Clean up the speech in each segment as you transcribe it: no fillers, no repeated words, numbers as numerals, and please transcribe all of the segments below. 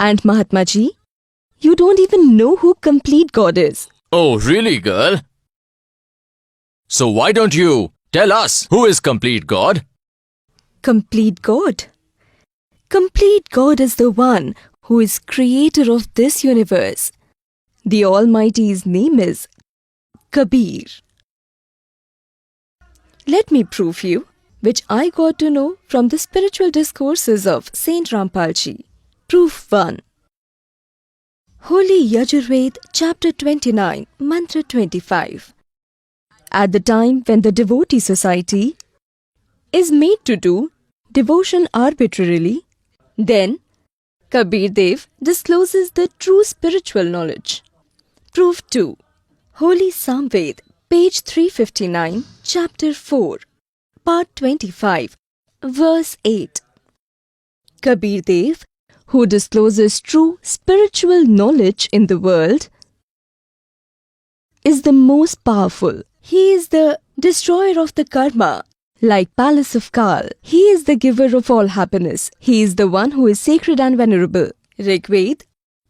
And Mahatma ji, you don't even know who complete God is. Oh, really, girl? So why don't you tell us who is complete God? Complete God. Complete God is the one who is creator of this universe. The Almighty's name is Kabir. Let me prove you, which I got to know from the spiritual discourses of Saint Rampal ji. Proof 1. Holy Yajurved, chapter 29, mantra 25. At the time when the devotee society is made to do devotion arbitrarily, then Kabir Dev discloses the true spiritual knowledge. Proof 2. Holy Samved, page 359, chapter 4, part 25, verse 8. Kabir Dev, who discloses true spiritual knowledge in the world, is the most powerful. He is the destroyer of the karma. Like Palace of Kal, he is the giver of all happiness. He is the one who is sacred and venerable. Rigved,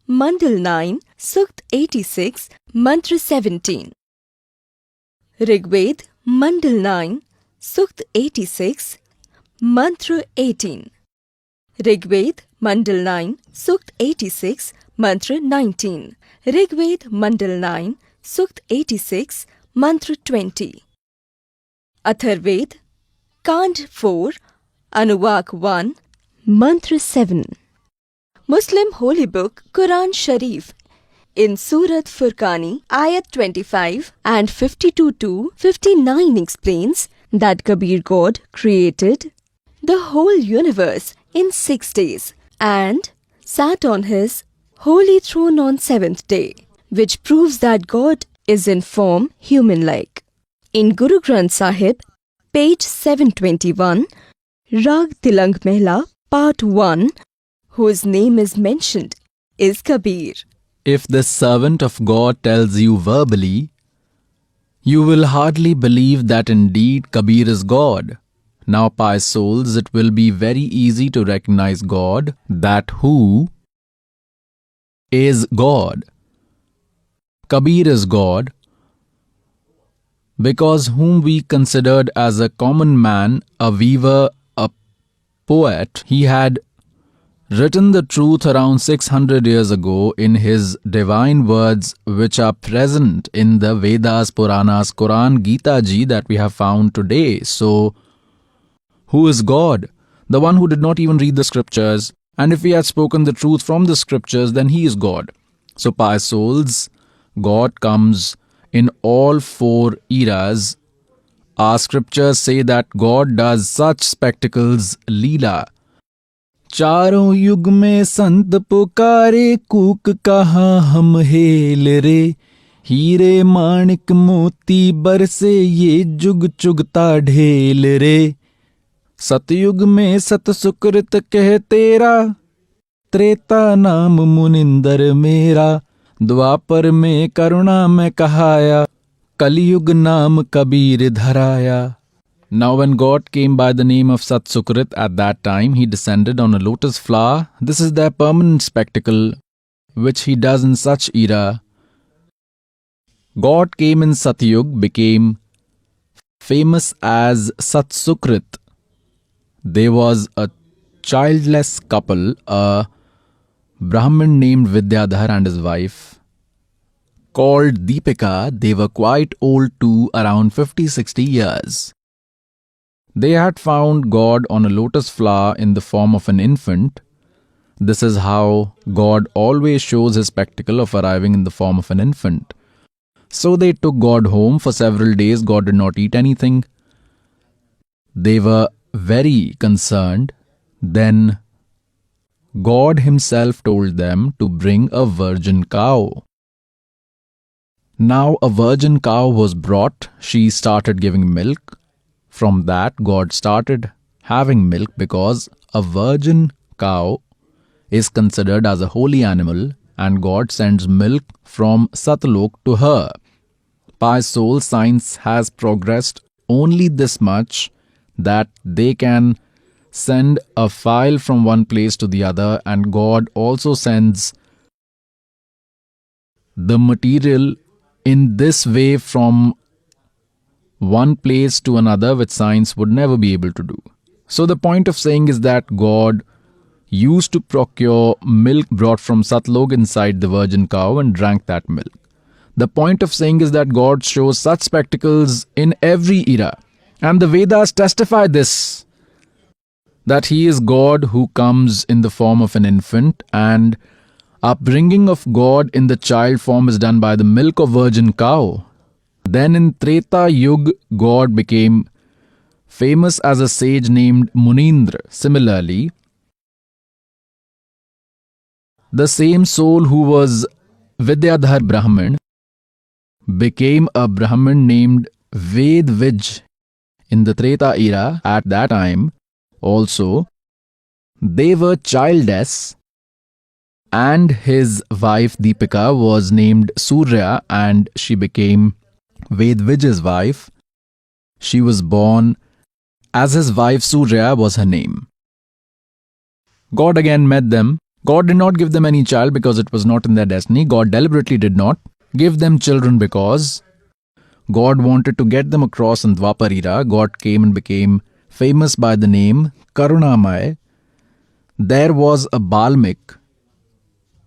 Mandal 9, Sukt 86, Mantra 17. Rigved, Mandal 9, Sukt 86, Mantra 18. Rigved, Mandal 9, Sukt 86, Mantra 19. Rigved, Mandal 9, Sukt 86, Mantra 20. Atharved, Kand 4, Anuvak 1, Mantra 7. Muslim Holy Book Quran Sharif in Surat Furqani, Ayat 25 and 52 to 59 explains that Kabir God created the whole universe in 6 days and sat on his holy throne on 7th day, which proves that God is in form human-like. In Guru Granth Sahib, page 721, Rag Tilang Mehla, part 1, whose name is mentioned, is Kabir. If the servant of God tells you verbally, you will hardly believe that indeed Kabir is God. Now, pious souls, it will be very easy to recognize God, that who is God. Kabir is God, because whom we considered as a common man, a weaver, a poet, he had written the truth around 600 years ago in his divine words which are present in the Vedas, Puranas, Quran, Gita Ji that we have found today. So, who is God? The one who did not even read the scriptures. And if he had spoken the truth from the scriptures, then he is God. So, pious souls, God comes in all 4 eras. Our scriptures say that God does such spectacles, Leela. चारों युग में संत पुकारे कूक कहाँ हम hello रे हीरे माणिक मोती बरसे ये जुग चुगता ढेल रे सतयुग में सत सुकृत कह तेरा त्रेता नाम मुनिंदर मेरा द्वापर में करुणा में कहाया कलयुग नाम Kabir धराया. Now when God came by the name of Sat Sukrit, at that time he descended on a lotus flower. This is their permanent spectacle, which he does in such era. God came in Satyug, became famous as Sat Sukrit. There was a childless couple, a Brahmin named Vidyadhar and his wife, called Deepika. They were quite old too, around 50-60 years. They had found God on a lotus flower in the form of an infant. This is how God always shows his spectacle of arriving in the form of an infant. So they took God home. For several days God did not eat anything. They were very concerned. Then God himself told them to bring a virgin cow. Now a virgin cow was brought. She started giving milk. From that, God started having milk because a virgin cow is considered as a holy animal and God sends milk from Satlok to her. Pious soul, science has progressed only this much that they can send a file from one place to the other, and God also sends the material in this way from one place to another, which science would never be able to do. So the point of saying is that God used to procure milk brought from Satlog inside the virgin cow and drank that milk. The point of saying is that God shows such spectacles in every era. And the Vedas testify this, that He is God who comes in the form of an infant, and upbringing of God in the child form is done by the milk of virgin cow. Then in Treta Yuga, God became famous as a sage named Munindra. Similarly, the same soul who was Vidyadhar Brahmin became a Brahmin named Vedvij in the Treta era. At that time also, they were childless, and his wife Deepika was named Surya, and she became Vedvij's wife. She was born as his wife Surya was her name. God again met them. God did not give them any child because it was not in their destiny. God deliberately did not give them children because God wanted to get them across in Dwapar era. God came and became famous by the name Karunamay. There was a Balmik.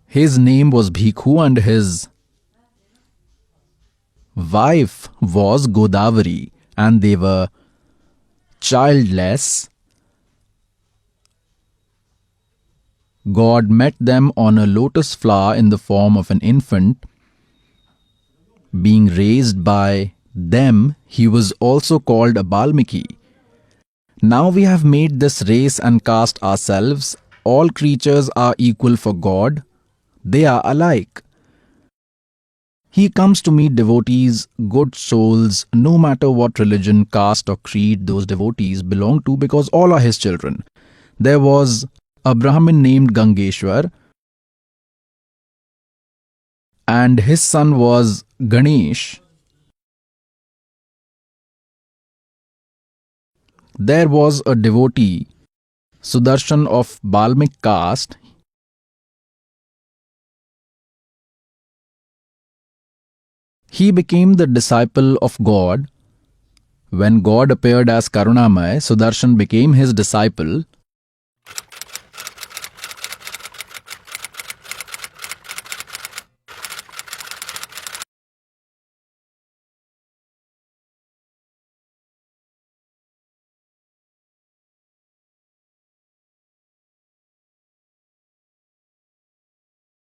His name was Bhikhu, and his wife was Godavari, and they were childless. God met them on a lotus flower in the form of an infant. Being raised by them, he was also called a Balmiki. Now we have made this race and caste ourselves. All creatures are equal for God. They are alike. He comes to meet devotees, good souls, no matter what religion, caste or creed those devotees belong to, because all are His children. There was a Brahmin named Gangeshwar, and his son was Ganesh. There was a devotee, Sudarshan of Balmik caste. He became the disciple of God. When God appeared as Karunamay, Sudarshan became his disciple.